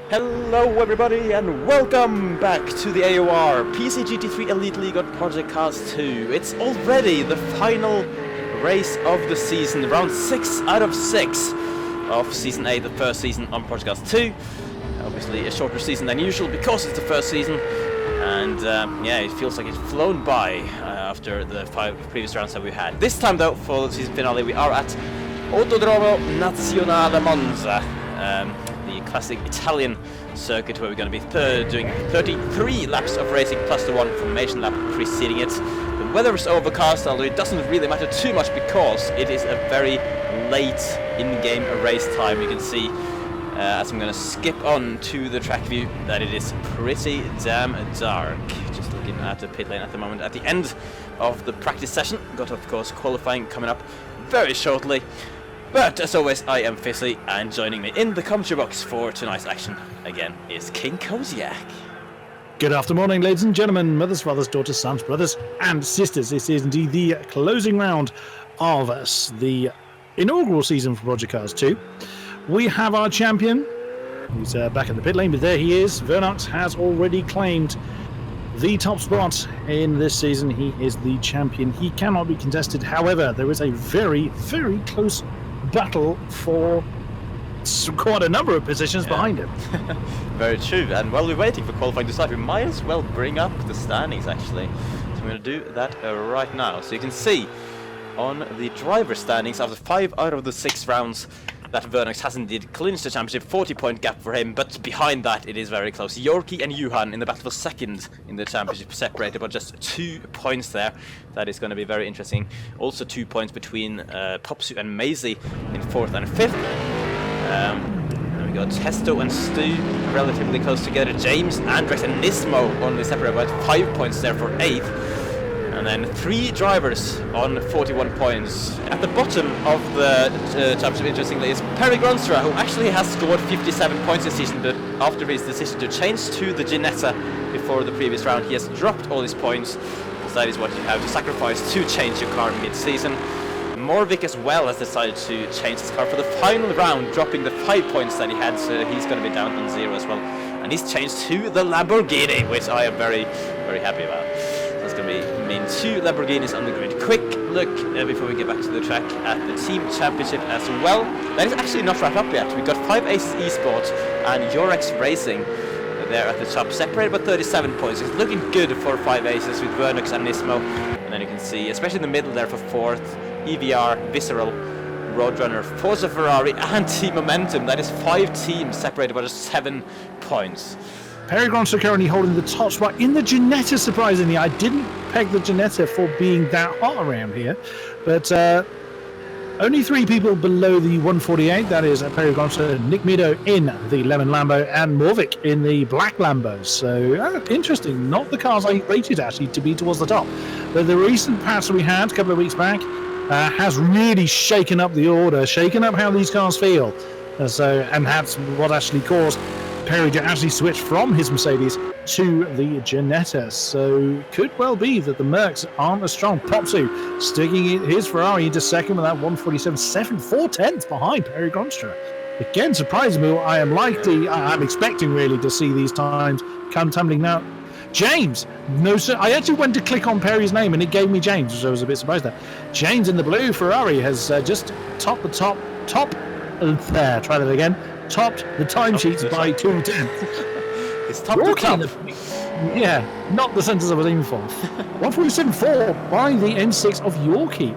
Hello everybody and welcome back to the AOR PC GT3 Elite League on Project Cars 2. It's already the final race of the season, round 6 out of 6 of Season 8, the first season on Project Cars 2. Obviously a shorter season than usual because it's the first season, and yeah, it feels like it's flown by after the 5 previous rounds that we had. This time though, for the season finale, we are at Autodromo Nazionale Monza. The classic Italian circuit where we're going to be doing 33 laps of racing plus the one formation lap preceding it. The weather is overcast, although it doesn't really matter too much because it is a very late in-game race time. You can see as I'm going to skip on to the track view that it is pretty damn dark. Just looking at the pit lane at the moment. At the end of the practice session, got of course qualifying coming up very shortly. But as always, I am Fizzly, and joining me in the commentary box for tonight's action again is King Koziak. Good afternoon, ladies and gentlemen, mothers, fathers, daughters, sons, brothers, and sisters. This is indeed the closing round of the inaugural season for Project Cars 2. We have our champion, who's back in the pit lane, but there he is. Vernox has already claimed the top spot in this season. He is the champion. He cannot be contested. However, there is a very, very close battle for quite a number of positions behind him. Very true, and while we're waiting for qualifying to start, we might as well bring up the standings actually. So I'm going to do that right now. So you can see on the driver standings, after 5 out of the 6 rounds, that Vernox has indeed clinched the championship, 40-point gap for him, but behind that it is very close. Yorkie and Johan in the battle for second in the championship, separated by just 2 points there. That is going to be very interesting. Also 2 points between Popsu and Maisie in 4th and 5th. Then we got Testo and Stu relatively close together. James, Andrex and Nismo only separated by 5 points there for 8th. And then 3 drivers on 41 points. At the bottom of the championship, interestingly, is Perry Gronstra, who actually has scored 57 points this season, but after his decision to change to the Ginetta before the previous round, he has dropped all his points, because that is what you have to sacrifice to change your car mid-season. Morvik as well has decided to change his car for the final round, dropping the 5 points that he had, so he's going to be down on 0 as well. And he's changed to the Lamborghini, which I am very, very happy about. That's going to mean 2 Lamborghinis on the grid. Quick look before we get back to the track at the team championship as well. That is actually not wrapped up yet. We've got 5 Aces Esports and Yorex Racing there at the top, separated by 37 points. It's looking good for 5 Aces with Vernox and Nismo. And then you can see, especially in the middle there for 4th, EVR, Visceral, Roadrunner, Forza Ferrari and Team Momentum. That is 5 teams separated by just 7 points. Perry Gronstra currently holding the top spot in the Ginetta, surprisingly. I didn't peg the Ginetta for being that hot around here, but only 3 people below the 148. That is Perry Gronstra, Nick Mido in the Lemon Lambo, and Morvik in the Black Lambo. So interesting. Not the cars I rated actually to be towards the top. But the recent patch we had a couple of weeks back has really shaken up the order, shaken up how these cars feel. And that's what actually caused Perry to actually switch from his Mercedes to the Ginetta. So could well be that the Mercs aren't as strong. Popsu sticking his Ferrari into second with that 147.7, 4/10 behind Perry Gronstra. Again, surprising me. I'm expecting really to see these times come tumbling now. James, no sir. I actually went to click on Perry's name and it gave me James, which I was a bit surprised at. James in the blue Ferrari has just topped the top. Try that again. Topped the timesheets by 2 tenths. It's top to top. Yeah, not the sentence I was aiming for. 147.4 by the N6 of Yorkie.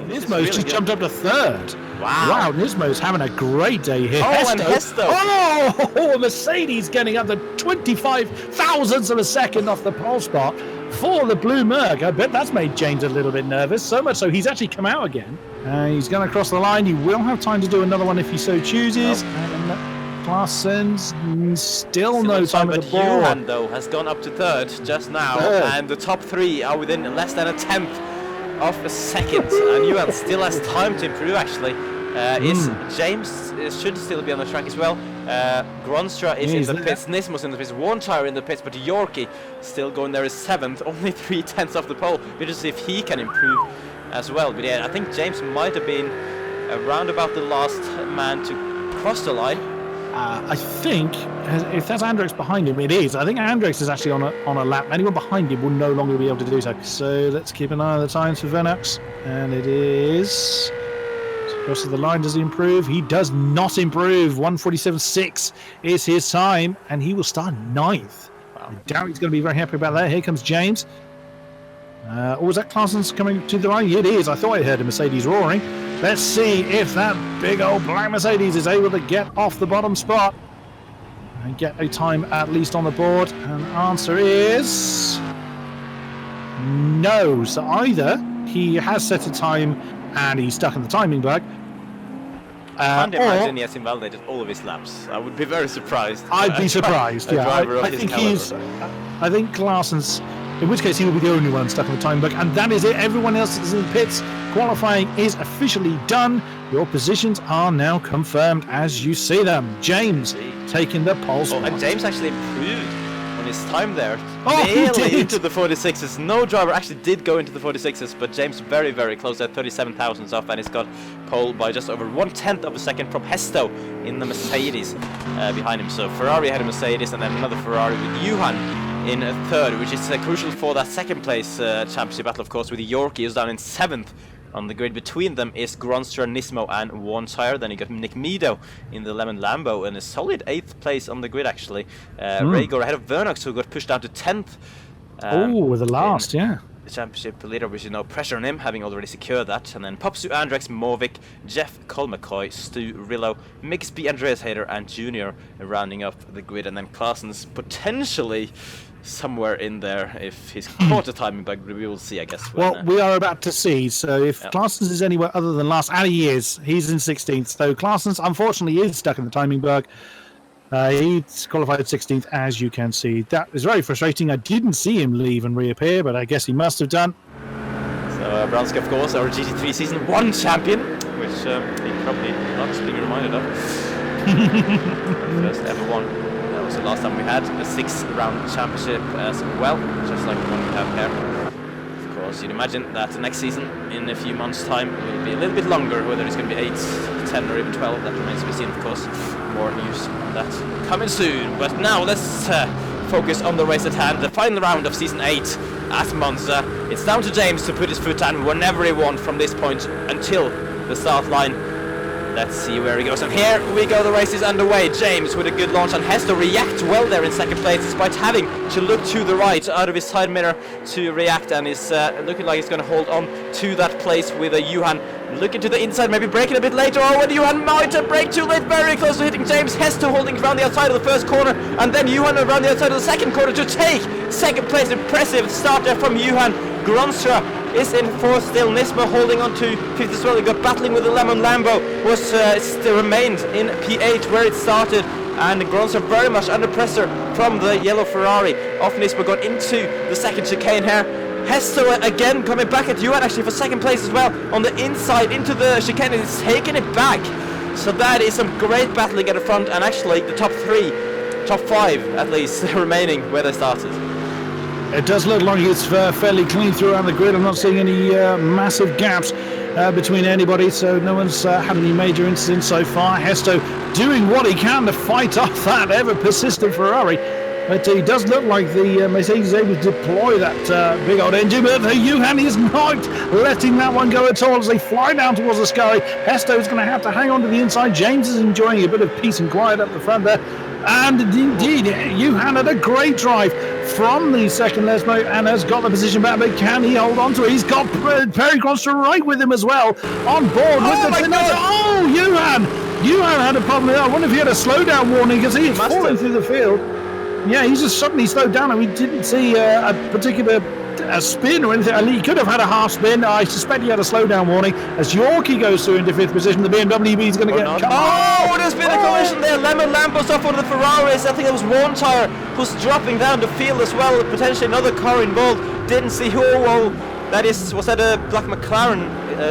Nismo's really just jumped up to 3rd. Wow, Nismo's having a great day here. And Hesto. Oh, Mercedes getting up to 25 thousandths of a second off the pole spot for the blue Merc. I bet that's made James a little bit nervous, so much so he's actually come out again. He's going to cross the line. He will have time to do another one if he so chooses. And Claessen's still no time at the board. Johan, though, has gone up to 3rd just now, and the top 3 are within less than a 10th of a second. And Johan still has time to improve, actually. James should still be on the track as well. Gronstra is in the pits, Nismo's in the pits, Warntire in the pits, but Yorkie still going there is 7th, only 3/10 off the pole. We'll just see if he can improve as well. But yeah, I think James might have been around about the last man to cross the line. I think if that's Andrex behind him, it is. I think Andrex is actually on a lap. Anyone behind him will no longer be able to do so. So let's keep an eye on the times for Vernox. And it is... Across the line, does he improve? He does not improve. 1:47.6 is his time, and he will start 9th. Wow. I doubt he's going to be very happy about that. Here comes James. Or was that Claessen's coming to the line? It is. I thought I heard a Mercedes roaring. Let's see if that big old black Mercedes is able to get off the bottom spot and get a time at least on the board. And the answer is no. So either he has set a time and he's stuck in the timing bug. I can't imagine he has invalidated all of his laps. I would be very surprised. I'd be surprised, yeah. I think Claessen's, in which case he will be the only one stuck in the time bug, and that is it. Everyone else is in pits. Qualifying is officially done. Your positions are now confirmed as you see them. James taking the pole spot. And James actually improved on his time there. Oh, Nearly into the 46s. No driver actually did go into the 46s, but James very, very close at 37 thousandths off, and he's got pole by just over 1/10 of a second from Hesto in the Mercedes behind him. So Ferrari had a Mercedes and then another Ferrari with Johan in third, which is crucial for that second place championship battle, of course, with Yorkie who's down in 7th. On the grid between them is Gronstra, Nismo and One Tire. Then you got Nick Meadow in the Lemon Lambo in a solid 8th place on the grid actually. Rhaegar ahead of Vernox, who got pushed down to 10th. With the last, yeah. The championship leader, which is no pressure on him, having already secured that. And then Popsu, Andrex, Morvik, Jeff, Cole McCoy, Stu, Rillo, Mixby, Andreas Hayter and Junior rounding up the grid. And then Claessen's potentially somewhere in there if he's caught a timing bug. We will see, I guess. Well, we are about to see. So if Claessen's is anywhere other than last, and he is, he's in 16th. So Claessen's unfortunately is stuck in the timing bug. He's qualified 16th, as you can see. That is very frustrating. I didn't see him leave and reappear, but I guess he must have done. So Bransk, of course, our GT3 Season 1 champion, which he probably loves being reminded of. First ever one. That was the last time we had a 6-round championship as well, just like the one we have here. Of course, you'd imagine that the next season, in a few months' time, will be a little bit longer, whether it's going to be 8, 10 or even 12, that remains to be seen, of course. More news on that coming soon. But now let's focus on the race at hand, the final round of Season 8 at Monza. It's down to James to put his foot down whenever he wants from this point until the start line. Let's see where he goes. And here we go, the race is underway. James with a good launch and has to react well there in second place, despite having to look to the right out of his side mirror to react, and is looking like he's going to hold on to that place with a Johan looking to the inside, maybe braking a bit later. Oh, and Johan might have braked too late, very close to hitting James. Hesto holding around the outside of the first corner, and then Johan around the outside of the second corner to take second place. Impressive start there from Johan. Gronstra is in fourth still. Nismo holding on to fifth as well. He got battling with the Lemon Lambo, was still remained in P8 where it started, and Gronstra very much under pressure from the yellow Ferrari of Nismo. Got into the second chicane here. Hesto again coming back at Johan actually for second place as well on the inside into the chicane, and he's taking it back. So that is some great battling at the front, and actually the top 5 at least remaining where they started. It does look like it's fairly clean throughout the grid. I'm not seeing any massive gaps between anybody, so no one's had any major incidents so far. Hesto doing what he can to fight off that ever-persistent Ferrari. But he does look like the Mercedes is able to deploy that big old engine, but Johan is not letting that one go at all as they fly down towards the sky. Hesto is going to have to hang on to the inside. James is enjoying a bit of peace and quiet up the front there. And indeed, Johan had a great drive from the second Lesmo and has got the position back, but can he hold on to it? He's got Perry Gronstra right with him as well, on board with the finish. Oh, Johan had a problem there. I wonder if he had a slowdown warning because he is falling through the field. Yeah, he's just suddenly slowed down, and we didn't see a particular spin or anything. He could have had a half spin. I suspect he had a slowdown warning as Yorkie goes through into fifth position. The BMW is going to get... Oh, there's been a collision there. Lemon Lambo's off one of the Ferraris. I think it was One Tire who's dropping down the field as well. Potentially another car involved. Didn't see who. Oh, was that a black McLaren?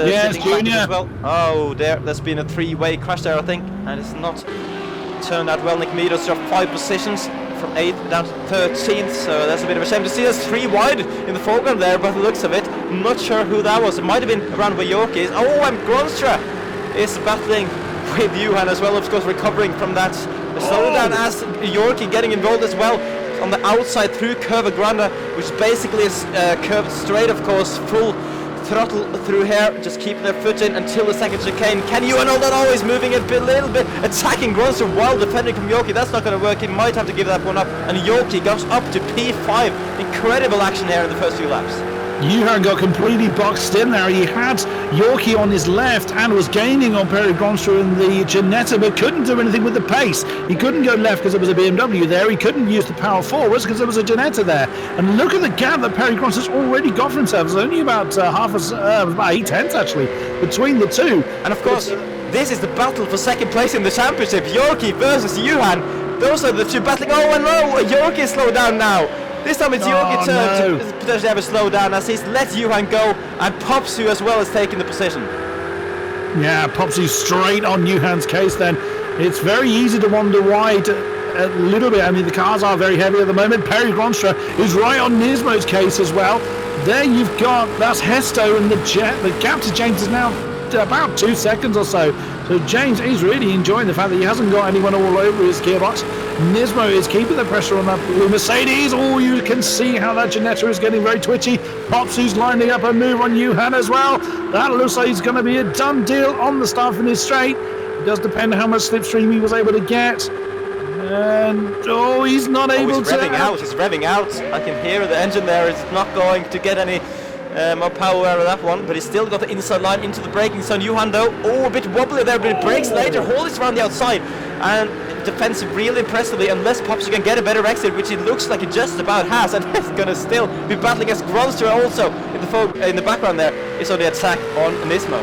Yes, Junior. As well. Oh, there's been a 3-way crash there, I think, and it's not turned out well. Nick Meadows dropped 5 positions from 8th down to 13th, so that's a bit of a shame to see. There's 3 wide in the foreground there, by the looks of it. I'm not sure who that was. It might have been around where Yorkie is. Oh, and Gronstra is battling with Johan as well, of course, recovering from that The slowdown as Yorkie getting involved as well on the outside through Curva Grande, which basically is curved straight, of course, full throttle through here, just keeping their foot in until the second chicane. Can you and all that always moving a little bit, attacking Grunster while defending from Yorkie? That's not going to work. He might have to give that one up, and Yorkie goes up to P5. Incredible action here in the first few laps. Johan got completely boxed in there. He had Yorkie on his left and was gaining on Perry Gronstra in the Ginetta, but couldn't do anything with the pace. He couldn't go left because there was a BMW there. He couldn't use the power forwards because there was a Ginetta there. And look at the gap that Perry Gronstra's already got for himself. It's only about about 8/10 actually between the two. And of course, this is the battle for second place in the championship. Yorkie versus Johan. Those are the two battling. Oh, and no, Yorkie is slowed down now. This time it's Yorkie's turn to potentially have a slowdown as he's let Johan go, and Popsu as well has taken the position. Yeah, Popsu straight on Johan's case then. It's very easy to wonder why a little bit. I mean, the cars are very heavy at the moment. Perry Gronstra is right on Nismo's case as well. There you've got, that's Hesto, and the gap to James is now about 2 seconds or so. So James is really enjoying the fact that he hasn't got anyone all over his gearbox. Nismo is keeping the pressure on that blue Mercedes. Oh, you can see how that Ginetta is getting very twitchy. Popsu's lining up a move on Johan as well. That looks like it's going to be a done deal on the start finish straight. It does depend on how much slipstream he was able to get. And he's not able to. He's revving out. I can hear the engine there. It's not going to get any more power out of that one, but he's still got the inside line into the braking zone. Johan though, a bit wobbly there, but it brakes later, holds around the outside, and defends really impressively, unless Popsu can get a better exit, which it looks like it just about has, and he's going to still be battling against Gronstra also in the background there. Is on the attack on Nismo.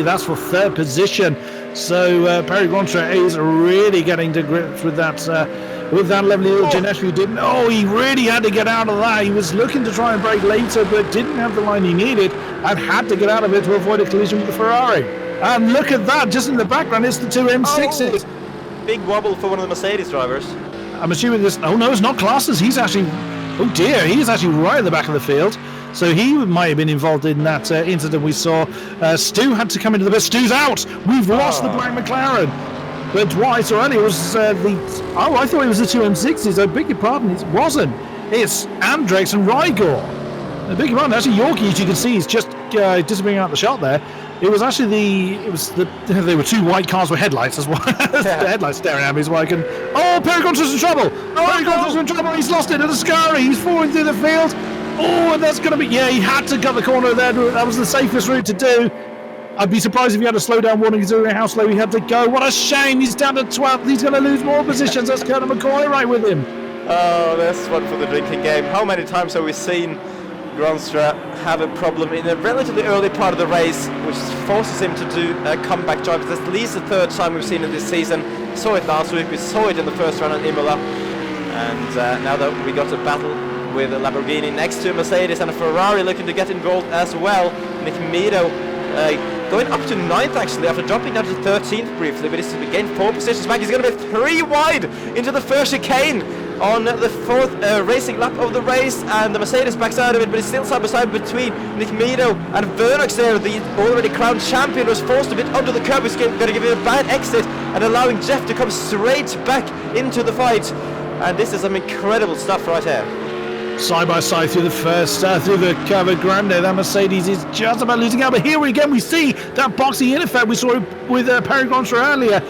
That's for third position. So Perry Gronstra is really getting to grips with that lovely little Ginetta who didn't. He really had to get out of that. He was looking to try and brake later, but didn't have the line he needed and had to get out of it to avoid a collision with the Ferrari. And look at that, just in the background, it's the two M6s. Big wobble for one of the Mercedes drivers. I'm assuming this. Oh no, it's not Classes. He's actually. Oh dear, he's actually right at the back of the field. So he might have been involved in that incident we saw. Stu had to come into the bit. Stu's out. We've lost the black McLaren. But what I saw earlier was I thought it was the two M60s. I beg your pardon, it wasn't. It's Andrex and Rigor. I beg your pardon. Actually, Yorkie, as you can see, is just disappearing out the shot there. It was actually there were two white cars with headlights as well. The headlights staring at me is why I can. Oh, Perry Gronstra's in trouble. Perry Gronstra's in trouble. He's lost it at the Ascari. He's falling through the field. Oh, and that's going to be. Yeah, he had to cut the corner there. That was the safest route to do. I'd be surprised if he had a slowdown warning considering how slow he had to go. What a shame. He's down to 12th. He's going to lose more positions. That's Colonel McCoy right with him. Oh, that's one for the drinking game. How many times have we seen Gronstra have a problem in a relatively early part of the race, which forces him to do a comeback job? It's at least the third time we've seen it this season. We saw it last week. We saw it in the first round at Imola. And now that we got a battle with a Lamborghini next to a Mercedes and a Ferrari looking to get involved as well. Nick Meadow going up to 9th actually after dropping down to 13th briefly, but he's gained 4 positions back. He's going to be 3 wide into the first chicane on the 4th racing lap of the race, and the Mercedes backs out of it, but it's still side by side between Nick Meadow and Vernox there. The already crowned champion was forced a bit under the curb. He's going to give it a bad exit and allowing Jeff to come straight back into the fight, and this is some incredible stuff right here. Side by side through the first, through the Curva Grande, that Mercedes is just about losing out. But here again, we see that boxing in effect we saw with Perry Gronstra earlier.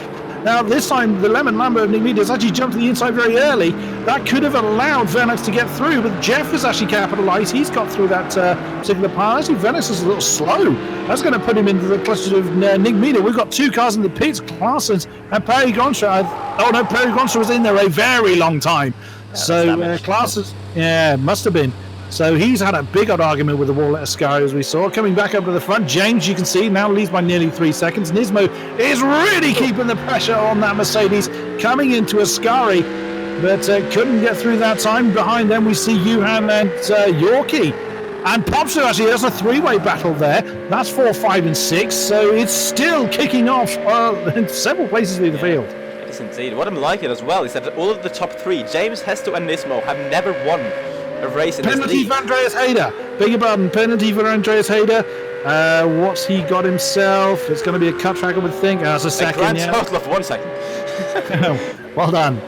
Now this time, the Lemon Lambo of Nick Meadow has actually jumped to the inside very early. That could have allowed Vernox to get through, but Jeff has actually capitalised. He's got through that particular part. Actually, Vernox is a little slow. That's going to put him into the clutches of Nick Meadow. We've got 2 cars in the pits, Claessens and Perry Gronstra. Perry Gronstra was in there a very long time. So Claessens, must have been. So he's had a big odd argument with the wall at Ascari, as we saw. Coming back up to the front, James, you can see, now leads by nearly 3 seconds. Nismo is really keeping the pressure on that Mercedes coming into Ascari, but couldn't get through that time. Behind them, we see Johan and Yorkie. And Popsu, actually, there's a 3-way battle there. That's 4, 5, and 6. So it's still kicking off in several places through the field. Yes, indeed. What I'm liking as well is that all of the top 3, James, Hesto, and Nismo, have never won a race in penalty this league. for Andreas Hayder. Beg your pardon. Penalty for Andreas Hayder. What's he got himself? It's going to be a cut track, I would think. That's a second, grand total of 1 second. Well done.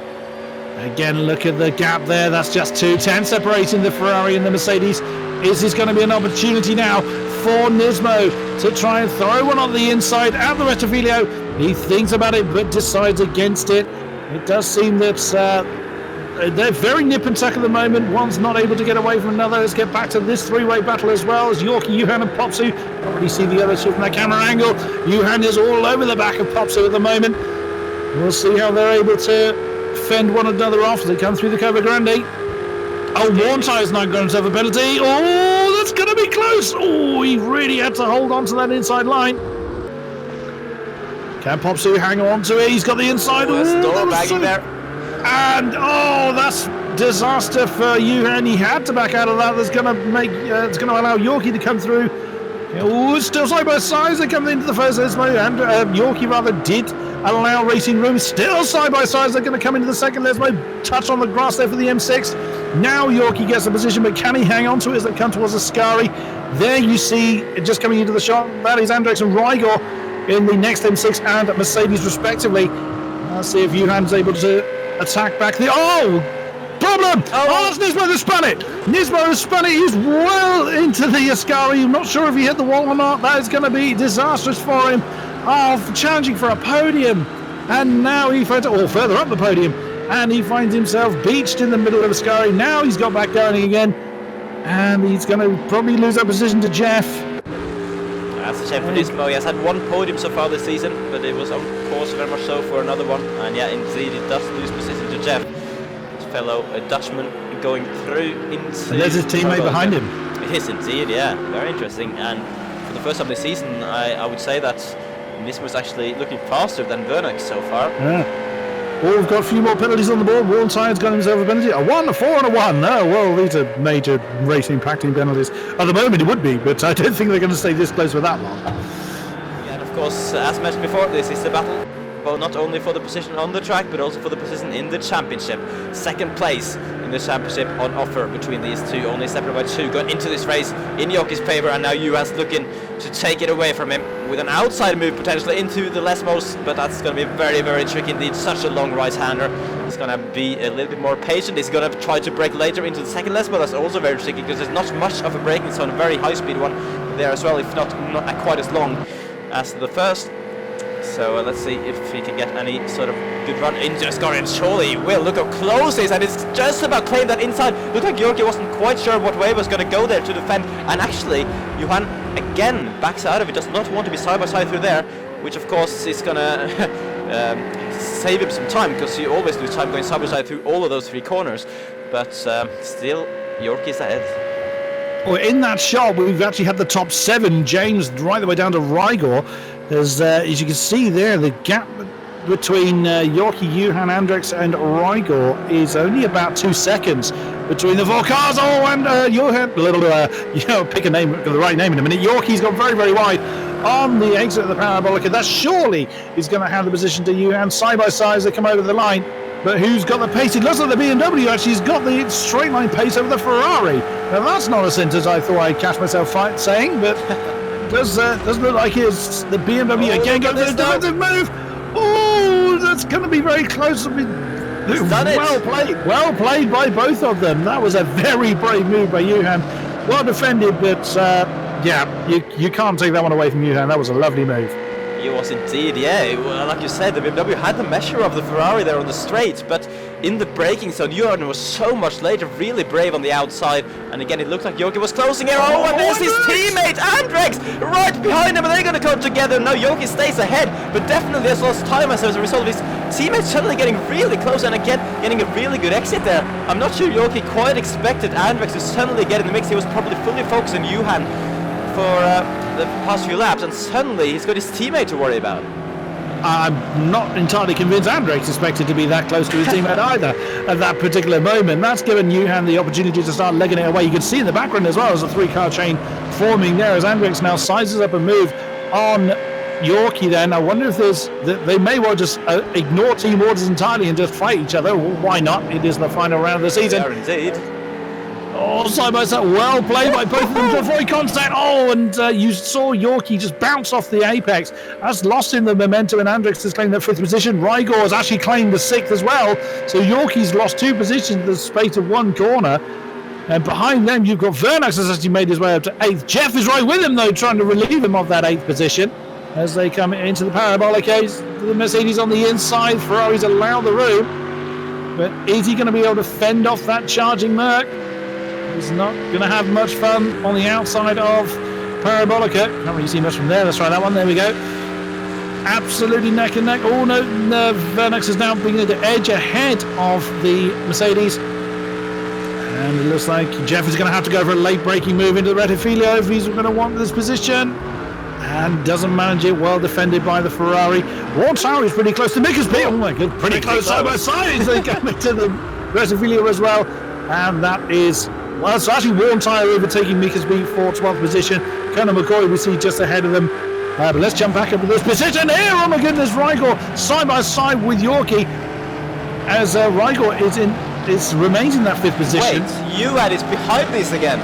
Again, look at the gap there. That's just 2:10 separating the Ferrari and the Mercedes. Is this going to be an opportunity now for Nismo to try and throw one on the inside at the Rettifilio? He thinks about it but decides against it. It does seem that they're very nip and tuck at the moment. One's not able to get away from another. Let's get back to this three-way battle as well as Yorkie, Johan and Popsu. Already see the other two from that camera angle. Johan is all over the back of Popsu at the moment. We'll see how they're able to fend one another off as they come through the Cova Grande. Oh, Warntire's now got himself a penalty. Oh, that's going to be close. Oh, he really had to hold on to that inside line. Can Popsu hang on to it? He's got the inside. Door bagging there. And that's disaster for Johan. He had to back out of that. That's going to make it's going to allow Yorkie to come through. Oh, still side by side. They come into the first Lesmo, and Yorkie rather did allow racing room. Still side by side. They're going to come into the second Lesmo. Touch on the grass there for the M6. Now Yorkie gets the position, but can he hang on to it as they come towards Ascari? There you see, just coming into the shot, that is Andrex and Rigor in the next M6 and Mercedes respectively. Let's see if Johan's able to attack back the... Oh! Problem! Oh, that's Nismo that spun it! Nismo has spun it. He's well into the Ascari. I'm not sure if he hit the wall or not. That is going to be disastrous for him. Oh, challenging for a podium. And now he finds... Or further up the podium. And he finds himself beached in the middle of Ascari. Now he's got back going again. And he's going to probably lose that position to Jeff. That's a shame for Nismo. He has had one podium so far this season, but it was on course very much so for another one. And yeah, indeed, he does lose position to Jeff. His fellow Dutchman going through into... And there's his teammate behind him. It is indeed, yeah. Very interesting. And for the first time this season, I would say that Nismo is actually looking faster than Vernock so far. Yeah. Well, we've got a few more penalties on the board. Warntire's got himself a penalty. A 1, a 4 and a 1. Oh, well, these are major racing impacting penalties. At the moment it would be, but I don't think they're going to stay this close for that long. Yeah, and of course, as mentioned before, this is the battle, well, not only for the position on the track, but also for the position in the championship. Second place in the championship on offer between these two, only separated by 2, going into this race in Yorkie's favour, and now Juha's looking to take it away from him with an outside move potentially into the Lesmos, but that's going to be very, very tricky indeed. Such a long right-hander. He's going to be a little bit more patient. He's going to try to brake later into the second Lesmo. That's also very tricky because there's not much of a braking zone, a very high-speed one there as well, if not quite as long as the first. So let's see if he can get any sort of good run into Ascari, and surely he will. Look how close he is, and it's just about claiming that inside. Looked like Yorkie wasn't quite sure what way was going to go there to defend, and actually Johan again backs out of it, does not want to be side by side through there, which of course is going to save him some time, because you always lose time going side by side through all of those 3 corners, but still Yorkie's ahead. Well, in that shot we've actually had the top 7, James right the way down to Rigor. As you can see there, the gap between Yorkie, Johan, Andrex and Rigor is only about 2 seconds between the 4 cars. Oh, and Johan, pick a name, the right name in a minute. Yorkie's gone very, very wide on the exit of the Parabolica. That surely is going to hand the position to Johan side by side as they come over the line. But who's got the pace? It looks like the BMW actually has got the straight line pace over the Ferrari. Now that's not a sentence I thought I'd catch myself saying, but does look like it's the BMW again going for the defensive move. Oh, that's going to be very close. Well played by both of them. That was a very brave move by Johan. Well defended, but you can't take that one away from Johan. That was a lovely move. It was indeed, yeah. Well, like you said, the BMW had the measure of the Ferrari there on the straight, but in the braking zone, Johan was so much later, really brave on the outside, and again, it looked like Yorkie was closing here. Oh, and there's his teammate, Andrex, right behind him, and they're going to come together. Now Yorkie stays ahead, but definitely has lost time as a result of his teammate suddenly getting really close, and again, getting a really good exit there. I'm not sure Yorkie quite expected Andrex to suddenly get in the mix. He was probably fully focused on Johan for the past few laps, and suddenly he's got his teammate to worry about. I'm not entirely convinced Andrex expected to be that close to his teammate either at that particular moment. That's given Johan the opportunity to start legging it away. You can see in the background as well as a 3-car chain forming there as Andrex now sizes up a move on Yorkie then. I wonder if they may well just ignore team orders entirely and just fight each other. Well, why not? It is the final round of the season. They are indeed. Oh, side by side, well played by both of them to avoid contact. Oh, and you saw Yorkie just bounce off the apex. That's lost in the momentum, and Andrex has claimed the 5th position. Rigor has actually claimed the 6th as well. So Yorkie's lost 2 positions in the space of 1 corner. And behind them, you've got Vernax has actually made his way up to 8th. Jeff is right with him, though, trying to relieve him of that 8th position. As they come into the parabolic case, the Mercedes on the inside, Ferrari's allowed the room. But is he going to be able to fend off that charging Merc? He's not going to have much fun on the outside of Parabolica. Can't really see much from there. Let's try that one. There we go. Absolutely neck and neck. Oh no, Vernax is now beginning to edge ahead of the Mercedes. And it looks like Jeff is going to have to go for a late braking move into the Rettifilo if he's going to want this position. And doesn't manage it. Well defended by the Ferrari. Wartower is pretty close to Mika's P. Oh my god, pretty close side by side as they come into the Rettifilo as well. And that is... Well, it's actually Warm Tyre overtaking Mika's Beat for 12th position. Conor McCoy we see just ahead of them. But let's jump back up to this position here. Oh my goodness, Rigor side by side with Yorkie. As Rigor remains in that 5th position. Wait, Uad is behind this again.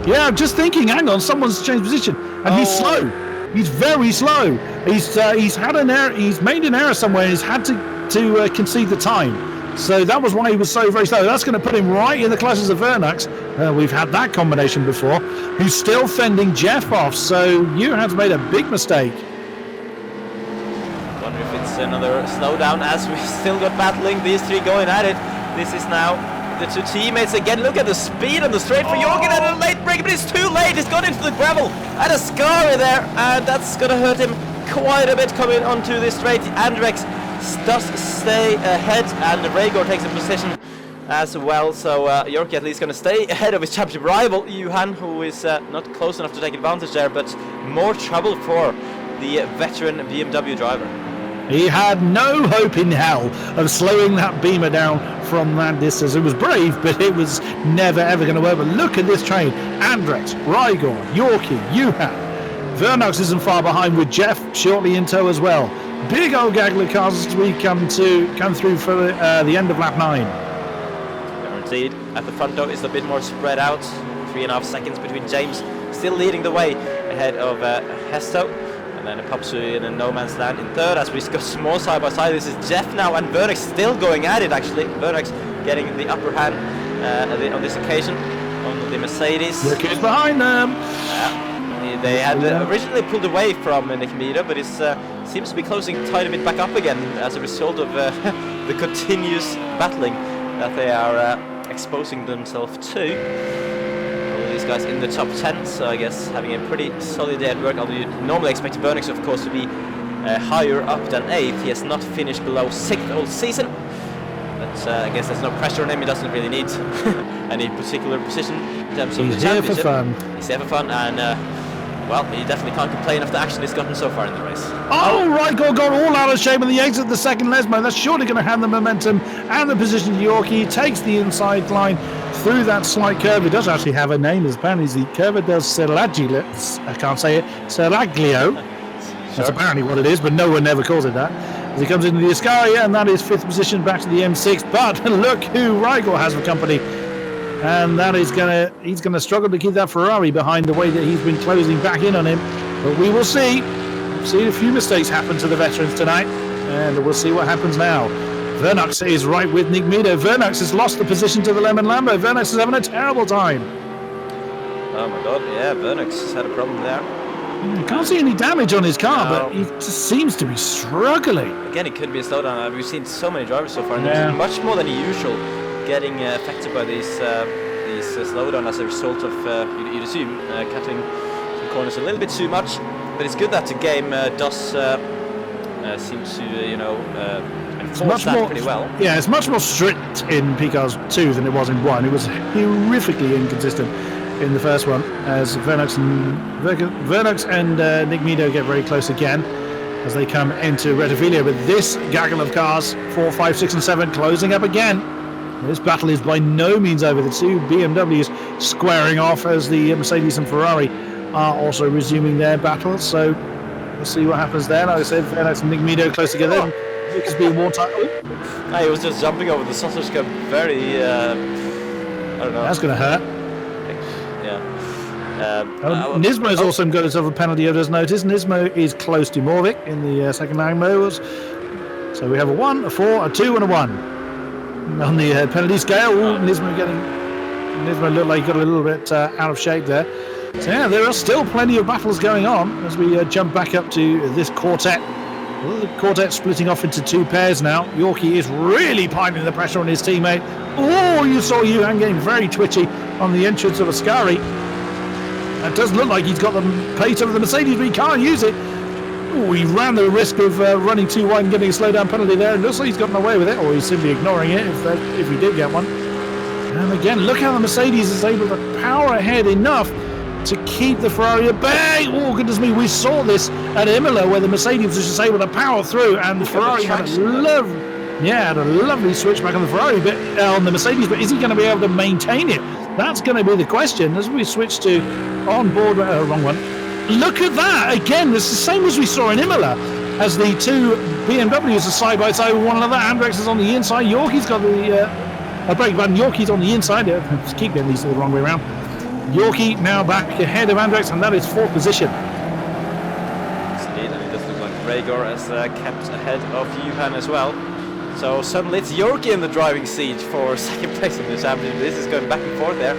Yeah, I'm just thinking, hang on, someone's changed position. And he's slow. He's very slow. He's had an error. He's made an error somewhere. He's had to concede the time. So that was why he was so very slow. That's going to put him right in the classes of Vernax. We've had that combination before. Who's still fending Jeff off. So you have made a big mistake. I wonder if it's another slowdown as we still got battling. These 3 going at it. This is now the 2 teammates again. Look at the speed on the straight for Jorgen and a late break, but it's too late. He's gone into the gravel and a scar there, and that's going to hurt him quite a bit coming onto this straight. Andrex does stay ahead, and Rhaegar takes a position as well. So Yorkie at least going to stay ahead of his championship rival Johan, who is not close enough to take advantage there, but more trouble for the veteran BMW driver. He had no hope in hell of slowing that Beamer down from that distance. It was brave, but it was never ever going to work. But look at this train. Andrex, Rhaegar, Yorkie, Johan. Vernax isn't far behind with Jeff shortly in tow as well. Big old gaggle of cars as we come through for the end of lap 9. Guaranteed. At the front though, it's a bit more spread out. 3.5 seconds between James, still leading the way ahead of Hesto. And then it pops in a no man's land in 3rd as we go small side by side. This is Jeff now, and Vernax still going at it actually. Vernax getting the upper hand on this occasion on the Mercedes. Look who's behind them. They had originally pulled away from Nick Meader, but it seems to be closing tight a bit back up again as a result of the continuous battling that they are exposing themselves to. All these guys in the top 10, so I guess having a pretty solid day at work, although you'd normally expect Vernax, of course, to be higher up than 8th. He has not finished below 6th all season, but I guess there's no pressure on him. He doesn't really need any particular position in terms of the championship. He's here for fun. He's here for fun, and well, he definitely can't complain of the action he's gotten so far in the race. Oh, Rigor got all out of shape on the exit of the second Lesmo. That's surely going to hand the momentum and the position to Yorkie. He takes the inside line through that slight curve. It does actually have a name, as apparently the Curva del Seraglio. I can't say it. Seraglio. That's apparently what it is, but no one ever calls it that. As he comes into the Ascaria, and that is 5th position back to the M6. But look who Rigor has for company. And that is he's gonna struggle to keep that Ferrari behind the way that he's been closing back in on him. But we will see. We've seen a few mistakes happen to the veterans tonight, and we'll see what happens now. Vernax is right with Nick Meader. Vernax has lost the position to the Lemon Lambo. Vernax is having a terrible time. Oh my god, yeah, Vernax has had a problem there. You can't see any damage on his car, but he just seems to be struggling. Again, it could be a slowdown. We've seen so many drivers so far, and it's much more than usual getting affected by these slowdown as a result of, you'd assume, cutting some corners a little bit too much. But it's good that the game does seem to, enforce that pretty well. Yeah, it's much more strict in PCARS 2 than it was in 1. It was horrifically inconsistent in the first one, as Vernax and Nick Meader get very close again as they come into Rettifilia. But this gaggle of cars, 4, 5, 6 and 7, closing up again. This battle is by no means over. The 2 BMWs squaring off as the Mercedes and Ferrari are also resuming their battle. So we'll see what happens there. Like I said, Vernax and Nick Meader close together. Lucas being more tight. He was just jumping over the sausage cup very don't know. That's going to hurt. Yeah. Nismo's also got himself a penalty, I've just noticed. Nismo is close to Morvik in the second line modes. So we have a 1, a 4, a 2, and a 1 on the penalty scale. Ooh, Nismo looked like he got a little bit out of shape there. So yeah, there are still plenty of battles going on as we jump back up to this quartet. Well, the quartet splitting off into 2 pairs now. Yorkie is really piling the pressure on his teammate. Oh, you saw Johan getting very twitchy on the entrance of Ascari. It does look like he's got the plate of the Mercedes, but he can't use it. Oh, he ran the risk of running too wide and getting a slowdown penalty there. It looks like he's gotten away with it, or he's simply ignoring it if he did get one. And again, look how the Mercedes is able to power ahead enough to keep the Ferrari at bay. Oh, goodness me, we saw this at Imola where the Mercedes was just able to power through, and the Ferrari had a lovely switch back on the Ferrari, but on the Mercedes, but is he going to be able to maintain it? That's going to be the question as we switch to on board. Wrong one. Look at that again. It's the same as we saw in Imola, as the 2 BMWs are side by side with one another. Andrex is on the inside. Yorkie's got the brake button. Yorkie's on the inside. Just keep getting these the wrong way around. Yorkie now back ahead of Andrex, and that is 4th position. Indeed, and it does look like Gregor has kept ahead of Johan as well. So suddenly it's Yorkie in the driving seat for 2nd place in the championship. This is going back and forth there.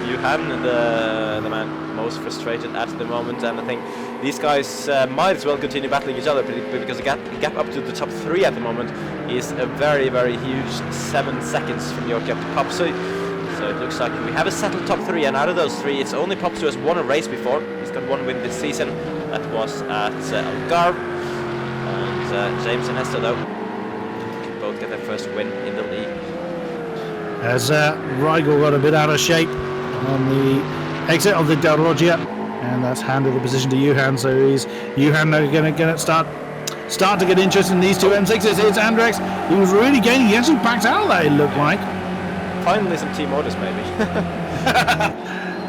Johan, the man most frustrated at the moment, and I think these guys might as well continue battling each other because the gap up to the top 3 at the moment is a very, very huge 7 seconds from Yorkie up to Popsu. So it looks like we have a settled top 3, and out of those 3, it's only Popsu who has won a race before. He's got 1 win this season. That was at Algarve. And James and Hester, though, can both get their first win in the league. As Rigel got a bit out of shape on the exit of the Del Loggia, and that's handed the position to Johan. So is Johan now going to start to get interested in these 2 M6s? It's Andrex. He was really gaining. He actually backed out of that, it looked like. Finally some team orders, maybe.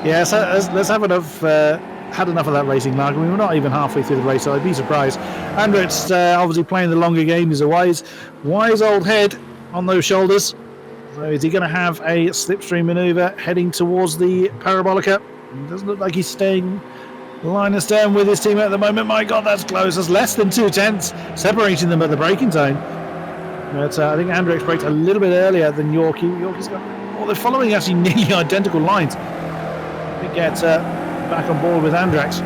Yes, let's have enough. Had enough of that racing, Mark. We were not even halfway through the race, so I'd be surprised. Andrex obviously playing the longer game. He's a wise old head on those shoulders. So is he going to have a slipstream manoeuvre heading towards the Parabolica? It doesn't look like he's staying line astern with his team at the moment. My God, that's close. That's less than 2 tenths separating them at the braking zone. But I think Andrex braked a little bit earlier than Yorkie. Yorkie's got... Oh, they're following actually nearly identical lines. He gets back on board with Andrex.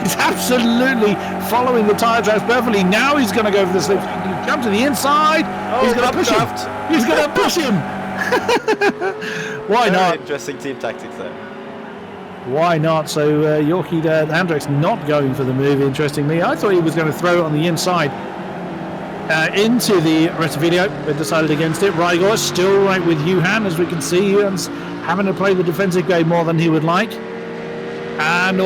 He's absolutely following the tyre tracks perfectly. Now he's going to go for the slipstream. He jump to the inside. Oh, he's going to push him. He's going to push him. Why not? Interesting team tactics there. Why not? So Yorkie, Andrex not going for the move, interestingly. I thought he was going to throw it on the inside into the Retividio, but decided against it. Rigor still right with Johan, as we can see. Johan's having to play the defensive game more than he would like. And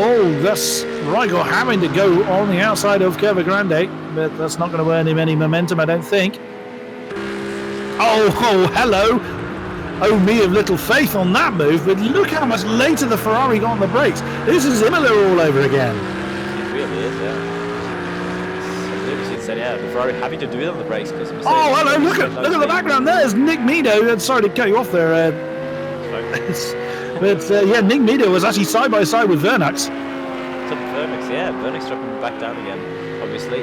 thus Rigor having to go on the outside of Curva Grande, but that's not going to earn him any momentum, I don't think. Oh, hello. Oh, me of little faith on that move, but look how much later the Ferrari got on the brakes. This is Imola all over again. It really is, yeah. Said, yeah, the Ferrari having to do it on the brakes because hello, look at the background. There's Nick Meadow. Sorry to cut you off there. But Nick Meadow was actually side by side with Vernux. Vernux dropping back down again. Obviously,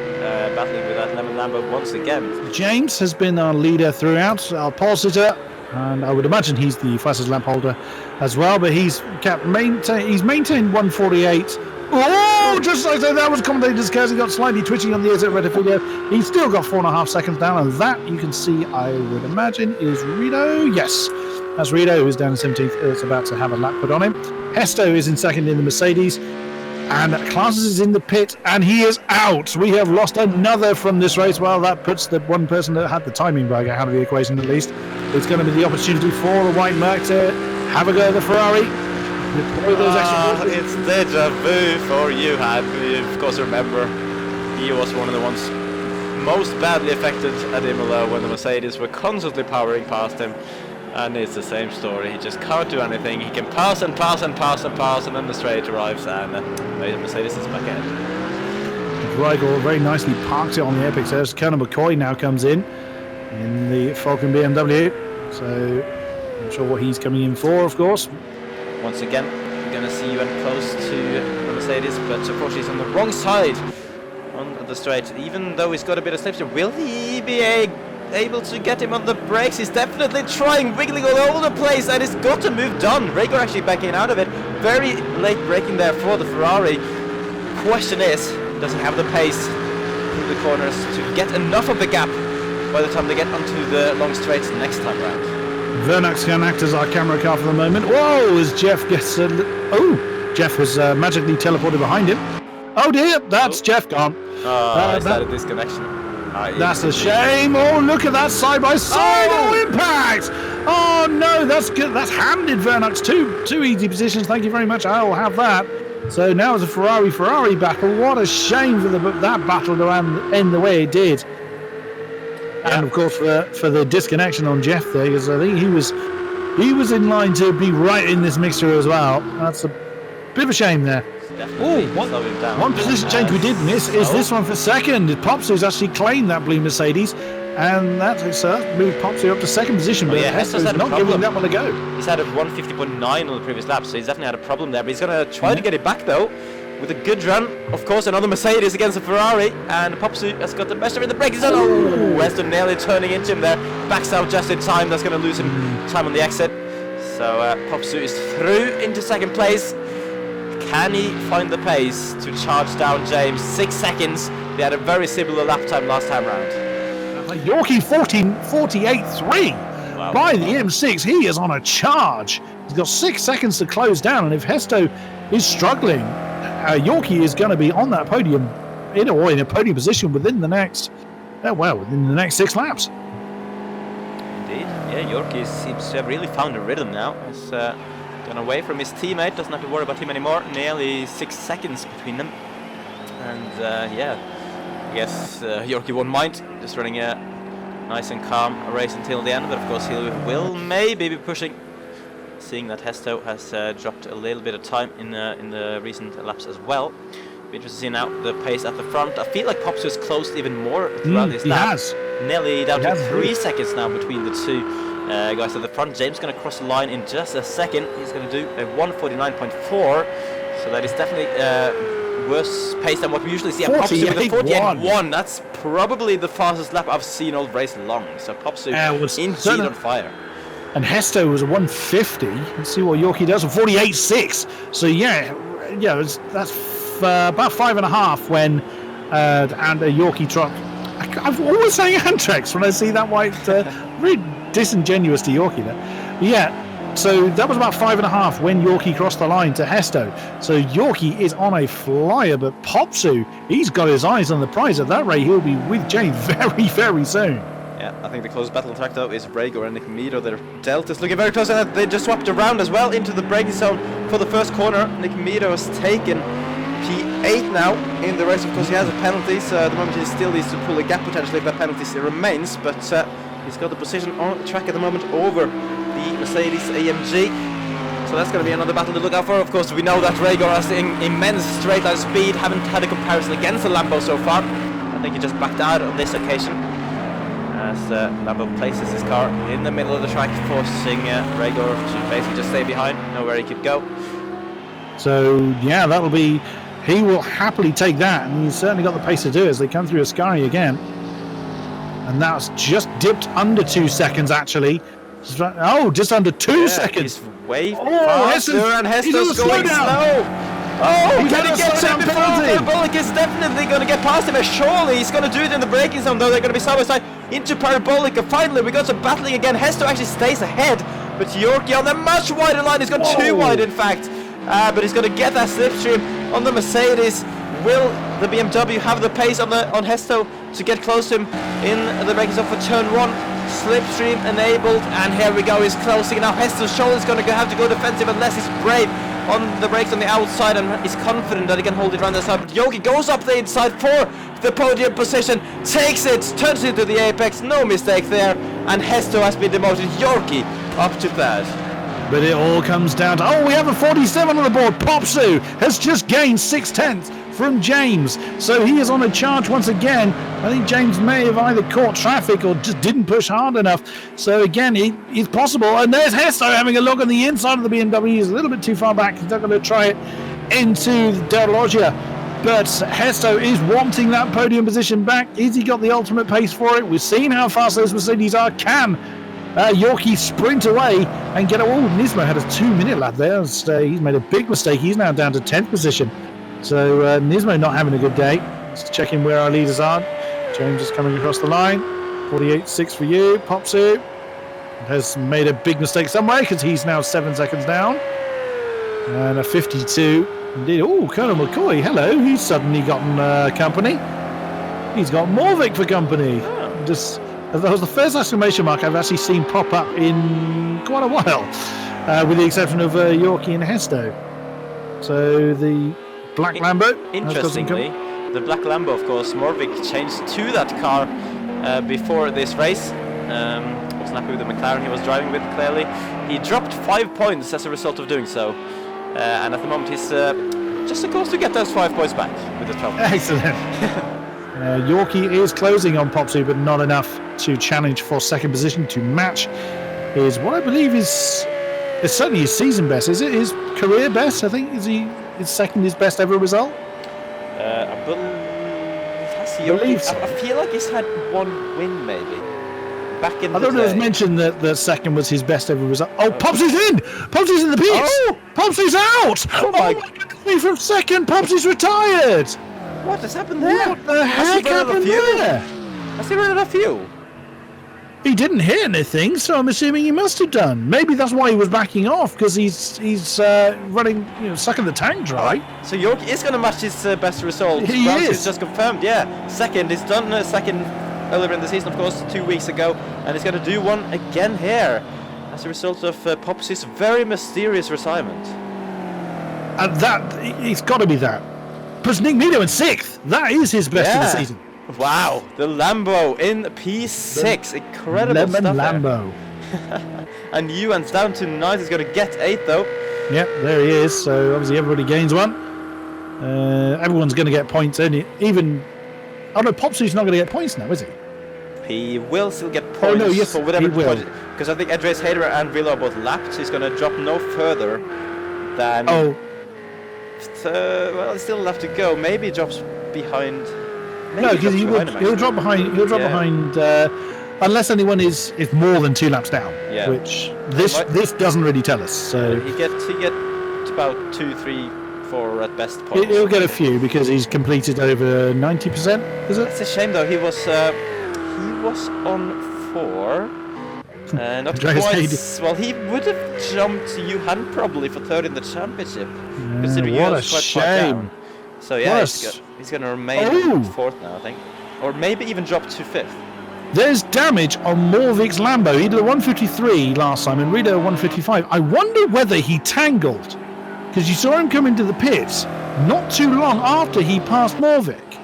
battling with that Lemon Lambo once again. James has been our leader throughout, our pole sitter, and I would imagine he's the fastest lap holder as well. But he's maintained 148. Oh, just like that was commentator's curse. He got slightly twitching on the exit Reddit video. He's still got 4.5 seconds down, and that you can see, I would imagine, is Rito. Yes, that's Rito, who's down in 17th. It's about to have a lap put on him. Hesto is in second in the Mercedes, and Classes is in the pit, and he is out. We have lost another from this race. Well, that puts the one person that had the timing bug out of the equation at least. It's going to be the opportunity for the White Merc to have a go at the Ferrari. It's deja vu for you, of course. Remember, he was one of the ones most badly affected at Imola when the Mercedes were constantly powering past him, and it's the same story. He just can't do anything. He can pass and pass and pass and pass, and then the straight arrives, and the Mercedes is back ahead. Rigel very nicely parked it on the apex there. Colonel McCoy now comes in the Falcon BMW. So Not sure what he's coming in for, of course. Once again, we're going to see you close to the Mercedes, but unfortunately he's on the wrong side on the straight. Even though he's got a bit of slipstream, will he be able to get him on the brakes? He's definitely trying, wiggling all over the place, and he's got to move done. Rhaegar actually backing out of it. Very late braking there for the Ferrari. Question is, does he have the pace through the corners to get enough of the gap by the time they get onto the long straights next time round? Vernux can act as our camera car for the moment. Whoa, as Jeff gets Jeff was magically teleported behind him. Oh dear, that's Jeff gone. Is that a disconnection? That's a shame. Oh, look at that side by side. Oh, impact! Oh no, that's good. That's handed Vernux two easy positions. Thank you very much. I'll have that. So now it's a Ferrari battle. What a shame for that battle to end the way it did. Yeah. And of course for the disconnection on Jeff there, because I think he was in line to be right in this mixture as well. That's a bit of a shame there. One position change we did miss is this one for second. Popsu's actually claimed that blue Mercedes, and that's moved Popsu up to second position, but Hesto's not giving that one a go. He's had a 150.9 on the previous lap, so he's definitely had a problem there, but he's going to try to get it back though, with a good run. Of course, another Mercedes against a Ferrari, and Popsu has got the best of it in the braking zone. Oh, Heston nearly turning into him there, backs out just in time. That's going to lose him time on the exit. So Popsu is through into second place. Can he find the pace to charge down James? 6 seconds. They had a very similar lap time last time round. Yorkie 48.3 by the M6. He is on a charge. He's got 6 seconds to close down, and if Hesto is struggling, Yorkie is going to be on that podium, in a podium position within the next 6 laps. Indeed, yeah. Yorkie seems to have really found a rhythm now. He's gone away from his teammate, doesn't have to worry about him anymore. Nearly 6 seconds between them, and I guess Yorkie won't mind just running a nice and calm race until the end. But of course he will maybe be pushing, seeing that Hesto has dropped a little bit of time in the recent laps as well. Be interested to see now the pace at the front. I feel like Popsu has closed even more throughout this lap. Nearly down to 3 seconds now between the two guys at the front. James going to cross the line in just a second. He's going to do a 1:49.4, so that is definitely worse pace than what we usually see. And Popsu with a 48.1. That's probably the fastest lap I've seen all race long. So Popsu indeed on fire. And Hesto was a 150. Let's see what Yorkie does. A 48.6. So that's about 5.5 when and a Yorkie truck. I'm always saying Antrex when I see that white. Really disingenuous to Yorkie there. Yeah, so that was about 5.5 when Yorkie crossed the line to Hesto. So Yorkie is on a flyer, but Popsu, he's got his eyes on the prize. At that rate, he'll be with James very, very soon. Yeah, I think the closest battle on track though is Rhaegar and Nick Meadow. Their Delta's looking very close, and they just swapped around as well into the braking zone for the first corner. Nick Meadow has taken P8 now in the race. Of course, he has a penalty, so at the moment he still needs to pull a gap potentially if that penalty still remains, but he's got the position on the track at the moment over the Mercedes AMG. So that's going to be another battle to look out for. Of course, we know that Rhaegar has immense straight line speed. Haven't had a comparison against the Lambo so far. I think he just backed out on this occasion, as Lambo places his car in the middle of the track, forcing Rhaegar to basically just stay behind, know where he could go. So yeah, that'll be. He will happily take that, and he's certainly got the pace to do it as they come through Ascari again. And that's just dipped under 2 seconds, actually. Just under 2 seconds. He's way faster, and Hesto's going slow. Oh, can he get to him before Parabolic is definitely going to get past him? Surely he's going to do it in the braking zone, though. They're going to be side by side into Parabolic. Finally, we got some battling again. Hesto actually stays ahead, but Yorkie on the much wider line. He's gone too wide, in fact. But he's going to get that slipstream on the Mercedes. Will the BMW have the pace on Hesto to get close to him in the braking zone for turn 1? Slipstream enabled, and here we go. He's closing now. Hesto's shoulder's going to have to go defensive unless he's brave on the brakes on the outside, and he's confident that he can hold it around the side. But Yorkie goes up the inside for the podium position, takes it, turns it to the apex. No mistake there, and Hesto has been demoted. Yorkie up to third. But it all comes down to, we have a 47 on the board. Popsu has just gained 0.6 from James. So he is on a charge once again. I think James may have either caught traffic or just didn't push hard enough. So again, it's possible. And there's Hesto having a look on the inside of the BMW. He's a little bit too far back. He's not going to try it into Del Loggia. But Hesto is wanting that podium position back. Has he got the ultimate pace for it? We've seen how fast those Mercedes are. Can Yorkie sprint away and get... Oh, Nismo had a 2-minute lap there. He's made a big mistake. He's now down to 10th position. So Nismo not having a good day. Just checking where our leaders are. James is coming across the line. 48.6 for you. Popsu has made a big mistake somewhere because he's now 7 seconds down. And a 52. Indeed. Oh, Colonel McCoy, hello. He's suddenly gotten company. He's got Morvik for company. Oh. Just that was the first exclamation mark I've actually seen pop up in quite a while, with the exception of Yorkie and Hesto. So the black Lambo. Interestingly, the black Lambo, of course, Morvik changed to that car before this race. Wasn't happy with the McLaren he was driving with, clearly. He dropped 5 points as a result of doing so. And at the moment he's just supposed to get those 5 points back with the trouble. Excellent. Yorkie is closing on Popsu, but not enough to challenge for second position to match his, what I believe is certainly his season best. Is it his career best? I think is he his second his best ever result. I believe so. I feel like he's had 1 win maybe. Back in I the thought it was day. mentioned that the second was his best ever result. Oh, Popsy's in! Popsy's in the pits! Oh! Popsy's out! Oh my goodness, from second, Popsy's retired! What has happened there? What the heck happened there? Has he run out of fuel? He didn't hit anything, so I'm assuming he must have done. Maybe that's why he was backing off, because he's running, sucking the tank dry. So Yorkie is going to match his best result. He Ramsey is. just confirmed, yeah. Second, he's done a second earlier in the season, of course, 2 weeks ago, and he's going to do one again here as a result of Popsy's very mysterious retirement. And that, it's got to be that. Puts Nick Mito in 6th. That is his best of the season. Wow, the Lambo in P6. Incredible Lemon stuff Lambo. there. And Ewan's down to 9th. He's going to get 8th, though. Yep, there he is. So obviously everybody gains one. Everyone's going to get points. Even... Oh no, Popsy's not going to get points now, is he? He will still get points. Oh no, yes, for whatever he will. Because I think Andreas Hayder and Villa are both lapped. He's going to drop no further than... Oh. Well, he's still left to go. Maybe he drops behind... Maybe No, because he'll drop behind. He'll drop behind unless anyone is more than 2 laps down. Yeah. Which this doesn't really tell us. So he get about 2, 3, 4 at best points. he'll get a few because he's completed over 90%. Is it? It's a shame though. He was on 4. Not Andreas quite. Hayden. Well, he would have jumped Johan probably for 3rd in the championship. Considering what he a was quite far shame. down. So yeah, he's going to remain 4th now, I think, or maybe even drop to 5th. There's damage on Morvik's Lambo. He did a 153 last time and Rita a 155. I wonder whether he tangled, because you saw him come into the pits not too long after he passed Morvik.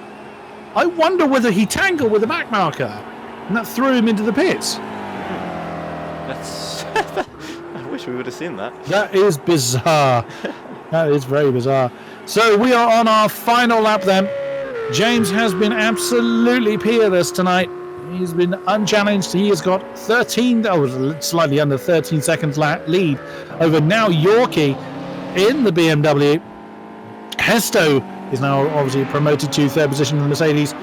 I wonder whether he tangled with the back marker and that threw him into the pits. That's I wish we would have seen that. That is bizarre. That is very bizarre. So we are on our final lap then. James has been absolutely peerless tonight. He's been unchallenged. He has got slightly under 13 seconds lead over now Yorkie in the BMW. Hesto is now obviously promoted to 3rd position in the Mercedes.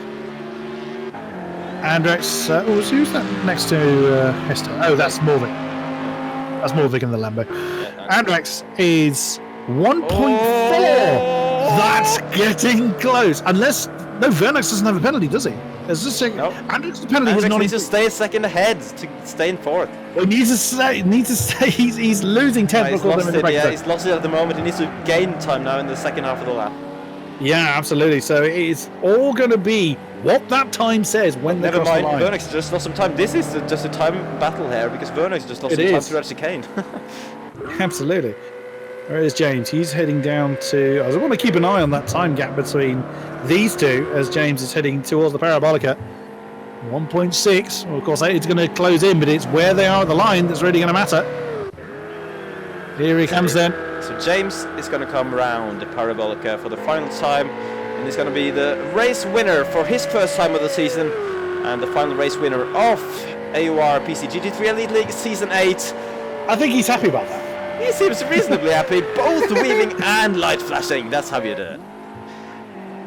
Andrex, who's that next to Hesto? Oh, that's Morvik. That's Morvik in the Lambo. Andrex is 1.4. That's getting close. Unless Vernex doesn't have a penalty, does he? There's just a Andrex's penalty has not. Needs to stay a second ahead to stay in 4th. Well, he needs to stay. He's losing 10. He's lost it at the moment. He needs to gain time now in the second half of the lap. Yeah, absolutely. So it's all going to be what that time says when they cross the line. Vernex just lost some time. This is just a time battle here because Vernex just lost some time to chicane. Absolutely. Where is James? He's heading down to... I want to keep an eye on that time gap between these two as James is heading towards the Parabolica. 1.6. Well, of course, it's going to close in, but it's where they are at the line that's really going to matter. Here he comes then. So James is going to come round the Parabolica for the final time And he's going to be the race winner for his first time of the season, and the final race winner of AOR PC GT3 Elite League Season 8. I think he's happy about that. He seems reasonably happy, both weaving and light flashing. That's how you do it.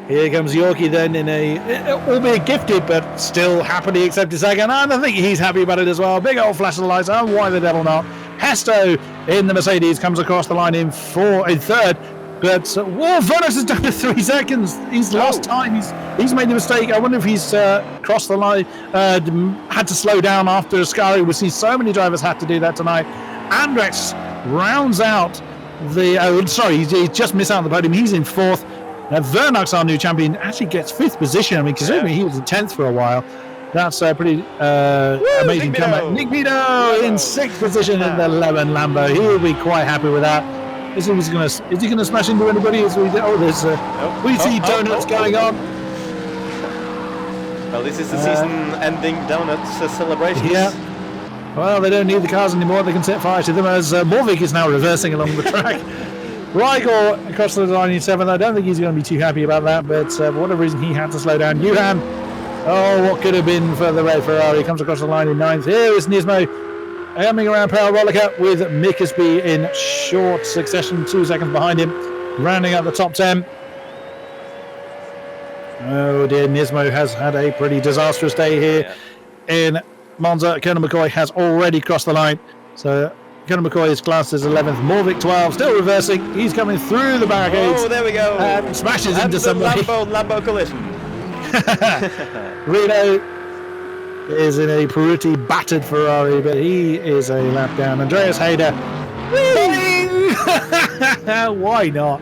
Here comes Yorkie then in a, albeit gifted, but still happily accepted second. And I think he's happy about it as well. Big old flash of lights, and why the devil not? Hesto in the Mercedes comes across the line in third. But Vernos is down to 3 seconds. He's lost time. He's made a mistake. I wonder if he's crossed the line, had to slow down after Ascari. We see so many drivers had to do that tonight. Andrex rounds out the... he just missed out on the podium. He's in 4th. Vernox, our new champion, actually gets 5th position. I mean, considering he was in 10th for a while, that's pretty amazing comeback. Nick Vito in 6th position in the Lemon Lambo. He will be quite happy with that. Is he going to smash into anybody? There's we see donuts going on. Well, this is the season-ending donuts celebration. Yeah. Well, they don't need the cars anymore. They can set fire to them as Morvik is now reversing along the track. Raigor across the line in 7th. I don't think he's going to be too happy about that, but for whatever reason, he had to slow down. Johan, what could have been for the red Ferrari, comes across the line in 9th. Here is Nismo coming around Power Rollica with Mickersby in short succession, 2 seconds behind him, rounding out the top 10. Oh dear, Nismo has had a pretty disastrous day here in Monza. Colonel McCoy has already crossed the line, so Colonel McCoy is classed as 11th. Morvik 12, still reversing. He's coming through the barricades. Oh, there we go. And smashes into somebody. Lambo collision. Reno is in a pretty battered Ferrari, but he is a lap down. Andreas Hayder. Why not?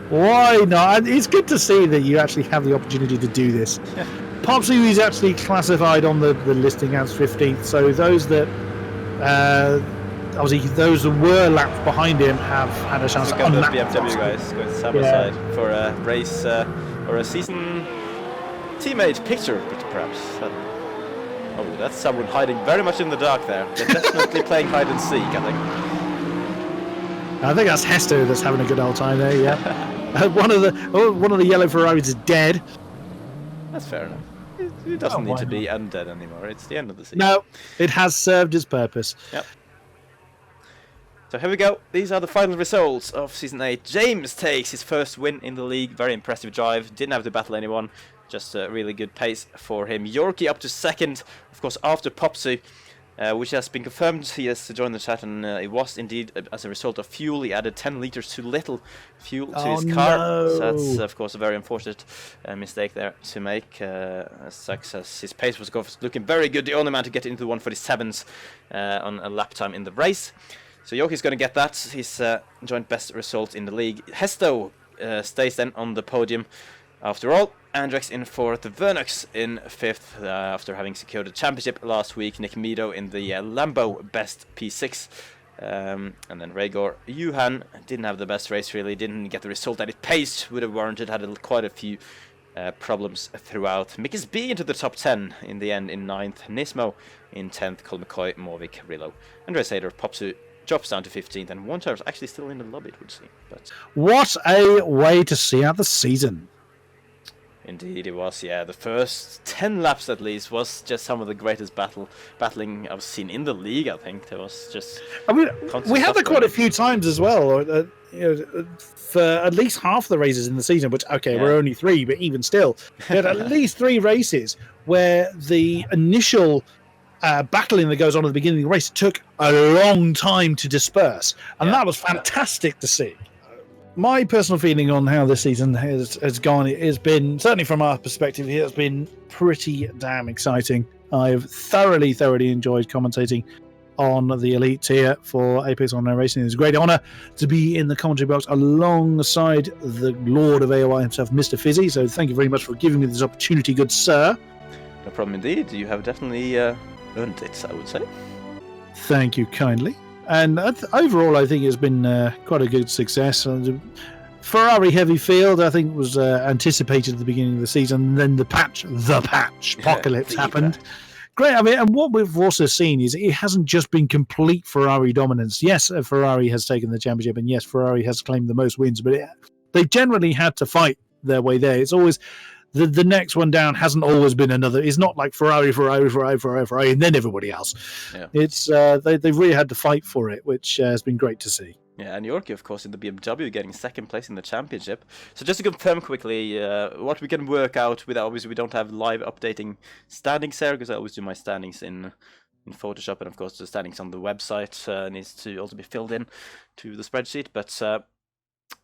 Why not? And it's good to see that you actually have the opportunity to do this. Popsy is actually classified on the listing as 15th, so those that obviously those that were lapped behind him have had a chance to unlap the BMW guys going side by side for a race or a season teammate picture, perhaps. Oh, that's someone hiding very much in the dark there. They're definitely playing hide and seek, I think. I think that's Hesto that's having a good old time there, yeah. One of the yellow Ferraris is dead. That's fair enough. It doesn't need to be undead anymore. It's the end of the season. No, it has served its purpose. Yep. So here we go. These are the final results of Season 8. James takes his first win in the league. Very impressive drive. Didn't have to battle anyone. Just a really good pace for him. Yorkie up to 2nd, of course, after Popsy, which has been confirmed. He has joined the chat, and it was indeed as a result of fuel. He added 10 liters too little fuel to his car. No. So that's, of course, a very unfortunate mistake there to make. Success. His pace was looking very good. The only man to get into the 147s on a lap time in the race. So Yorkie's going to get that. His joint best result in the league. Hesto stays then on the podium. After all, Andrex in 4th, Vernox in 5th after having secured the championship last week. Nick Mido in the Lambo best P6. And then Raigor Johan didn't have the best race really, didn't get the result that it paced, would have warranted, had quite a few problems throughout. Mickey's B into the top 10 in the end in 9th. Nismo in 10th, Colin McCoy, Morvik, Rillo. Andreas Hayder pops to drops down to 15th, and one is actually still in the lobby, it would seem. But what a way to see out the season. Indeed it was, yeah. The first 10 laps at least was just some of the greatest battling I've seen in the league, I think. There was just... I mean, we had that quite a few times as well, for at least half the races in the season, which, okay, we're only 3, but even still, we had at least 3 races where the initial battling that goes on at the beginning of the race took a long time to disperse, and that was fantastic to see. My personal feeling on how this season has gone has been, certainly from our perspective, it has been pretty damn exciting. I've thoroughly enjoyed commentating on the elite tier for Apex Online Racing. It's a great honour to be in the commentary box alongside the Lord of AOR himself, Mr. Fizzy. So thank you very much for giving me this opportunity, good sir. No problem indeed. You have definitely earned it, I would say. Thank you kindly. And overall, I think it's been quite a good success. Ferrari heavy field, I think, was anticipated at the beginning of the season. And then the patch, apocalypse happened. Great. I mean, and what we've also seen is it hasn't just been complete Ferrari dominance. Yes, Ferrari has taken the championship, and yes, Ferrari has claimed the most wins, but they generally had to fight their way there. It's always the next one down hasn't always been another. It's not like Ferrari, and then everybody else. Yeah. It's they've really had to fight for it, which has been great to see. Yeah, and Yorkie, of course, in the BMW, getting second place in the championship. So just to confirm quickly, what we can work out with, obviously we don't have live updating standings here, because I always do my standings in Photoshop, and of course the standings on the website needs to also be filled in to the spreadsheet. But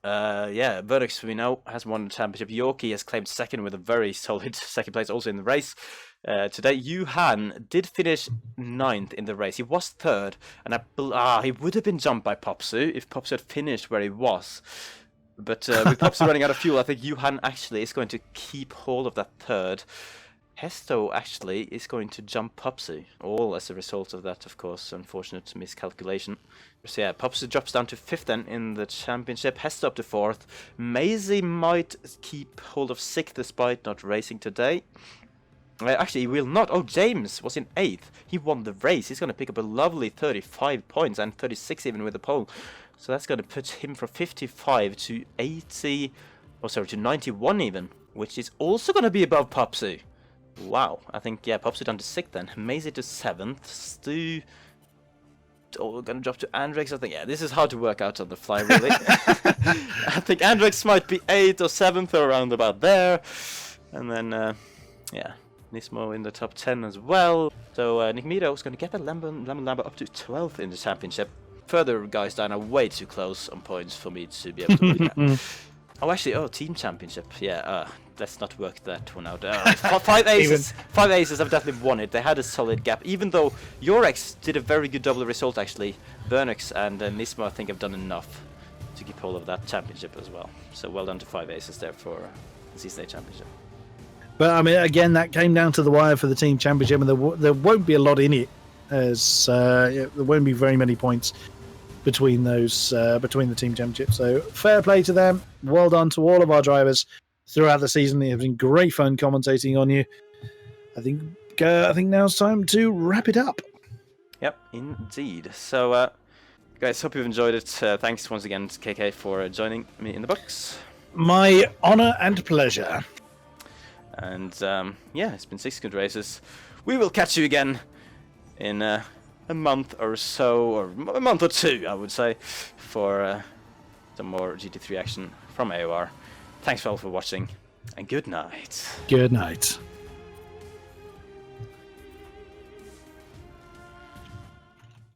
yeah, Verdix, we know, has won the championship. Yorkie has claimed second with a very solid second place also in the race. Today, Johan did finish 9th in the race. He was 3rd, and he would have been jumped by Popsu if Popsu had finished where he was. But with Popsu running out of fuel, I think Johan actually is going to keep hold of that 3rd. Hesto actually is going to jump Popsu, all as a result of that, of course, unfortunate miscalculation. So yeah, Popsu drops down to 5th then in the championship, Hesto up to 4th. Maisie might keep hold of 6th despite not racing today. Actually, he will not. Oh, James was in 8th. He won the race. He's going to pick up a lovely 35 points and 36 even with the pole. So that's going to put him from 55 to 80, to 91 even, which is also going to be above Popsu. Wow. I think, yeah, Popsu down to 6th then. Maisie to 7th. Stu... Oh, going to drop to Andrex. I think, yeah, this is hard to work out on the fly, really. I think Andrex might be 8th or 7th or around about there. And then, yeah, Nismo in the top 10 as well. So Nick Mito is going to get that Lemon Lambo up to 12th in the championship. Further guys down are way too close on points for me to be able to win that. Oh, actually, team championship. Yeah, let's not work that one out. 5 aces. 5 aces have definitely won it. They had a solid gap, even though Yorex did a very good double result actually. Bernix and Nismo, I think, have done enough to keep hold of that championship as well. So well done to 5 aces there for the Season 8 championship. But I mean, again, that came down to the wire for the team championship, and there won't be a lot in it, as there won't be very many points between those between the team championship. So fair play to them. Well done to all of our drivers throughout the season. It has been great fun commentating on you. I think now it's time to wrap it up. Yep, indeed. So guys, hope you've enjoyed it. Thanks once again to KK for joining me in the books. My honor and pleasure. And yeah, it's been 6 good races. We will catch you again in a month or so, or a month or 2, I would say, for some more GT3 action from AOR. Thanks all for watching, and good night. Good night.